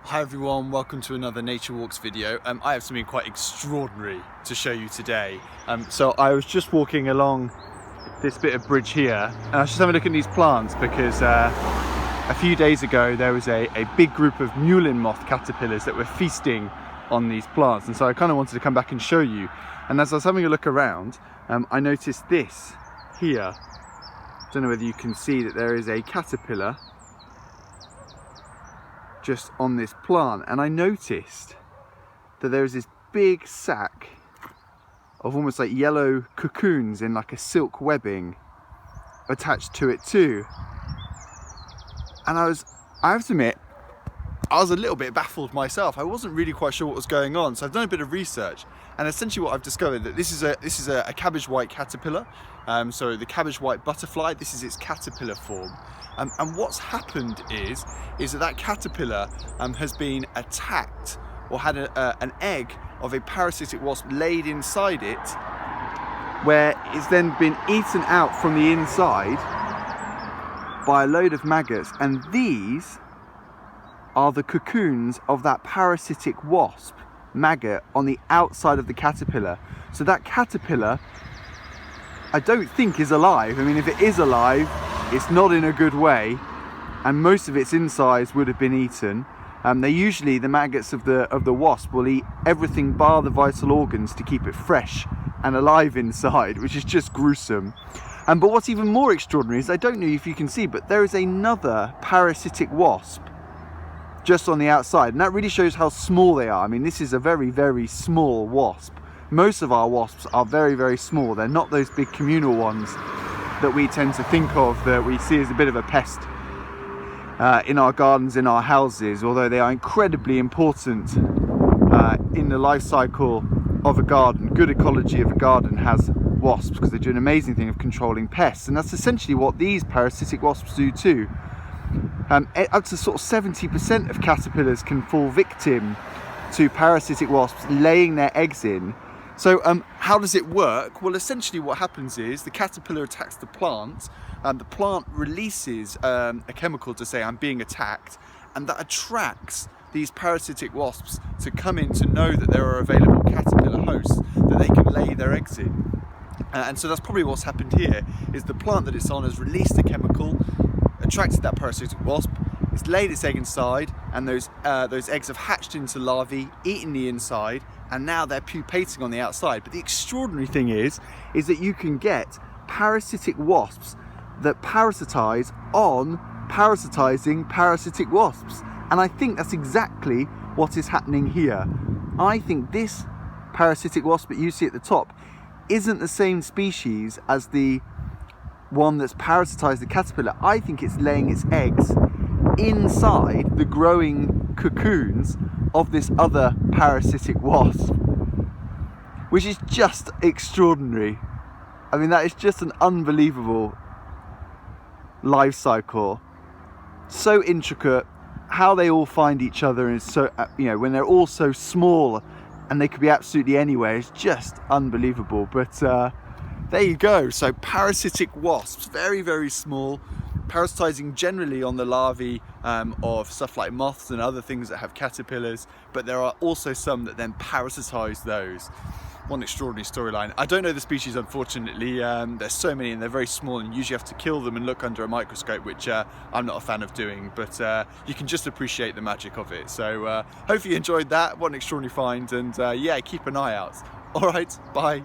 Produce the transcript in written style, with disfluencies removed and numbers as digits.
Hi everyone, welcome to another Nature Walks video. I have something quite extraordinary to show you today. So I was just walking along this bit of bridge here and I was just having a look at these plants because a few days ago there was a big group of mullein moth caterpillars that were feasting on these plants, and so I kind of wanted to come back and show you. And as I was having a look around, I noticed this here. I don't know whether you can see that there is a caterpillar just on this plant, and I noticed that there is this big sack of almost like yellow cocoons in like a silk webbing attached to it too. And I have to admit, I was a little bit baffled myself. I wasn't really quite sure what was going on, so I've done a bit of research, and essentially what I've discovered that this is a cabbage white caterpillar. So the cabbage white butterfly, this is its caterpillar form. And what's happened is that caterpillar has been attacked or had an egg of a parasitic wasp laid inside it, where it's then been eaten out from the inside by a load of maggots, and these are the cocoons of that parasitic wasp maggot on the outside of the caterpillar. So that caterpillar, I don't think is alive. I mean, if it is alive, it's not in a good way, and most of its insides would have been eaten. The maggots of the wasp will eat everything bar the vital organs to keep it fresh and alive inside, which is just gruesome. But what's even more extraordinary is, I don't know if you can see, but there is another parasitic wasp just on the outside, and that really shows how small they are. I mean, this is a very, very small wasp. Most of our wasps are very, very small. They're not those big communal ones that we tend to think of, that we see as a bit of a pest in our gardens, in our houses, although they are incredibly important in the life cycle of a garden. Good ecology of a garden has wasps because they do an amazing thing of controlling pests, and that's essentially what these parasitic wasps do too. Up to sort of 70% of caterpillars can fall victim to parasitic wasps laying their eggs in. So how does it work? Well, essentially what happens is the caterpillar attacks the plant, and the plant releases a chemical to say, I'm being attacked, and that attracts these parasitic wasps to come in, to know that there are available caterpillar hosts that they can lay their eggs in. And so that's probably what's happened here, is the plant that it's on has released a chemical, attracted that parasitic wasp, it's laid its egg inside, and those eggs have hatched into larvae, eaten the inside, and now they're pupating on the outside. But the extraordinary thing is that you can get parasitic wasps that parasitize on parasitizing parasitic wasps. And I think that's exactly what is happening here. I think this parasitic wasp that you see at the top isn't the same species as the one that's parasitized the caterpillar. I think it's laying its eggs inside the growing cocoons of this other parasitic wasp, which is just extraordinary. I mean, that is just an unbelievable life cycle. So intricate, how they all find each other, and so when they're all so small and they could be absolutely anywhere, it's just unbelievable. But there you go. So parasitic wasps, very, very small, parasitizing generally on the larvae of stuff like moths and other things that have caterpillars, but there are also some that then parasitize those. One extraordinary storyline. I don't know the species, unfortunately. There's so many and they're very small, and you usually have to kill them and look under a microscope, which I'm not a fan of doing, but you can just appreciate the magic of it. So hopefully you enjoyed that. What an extraordinary find, and yeah, keep an eye out. All right, bye.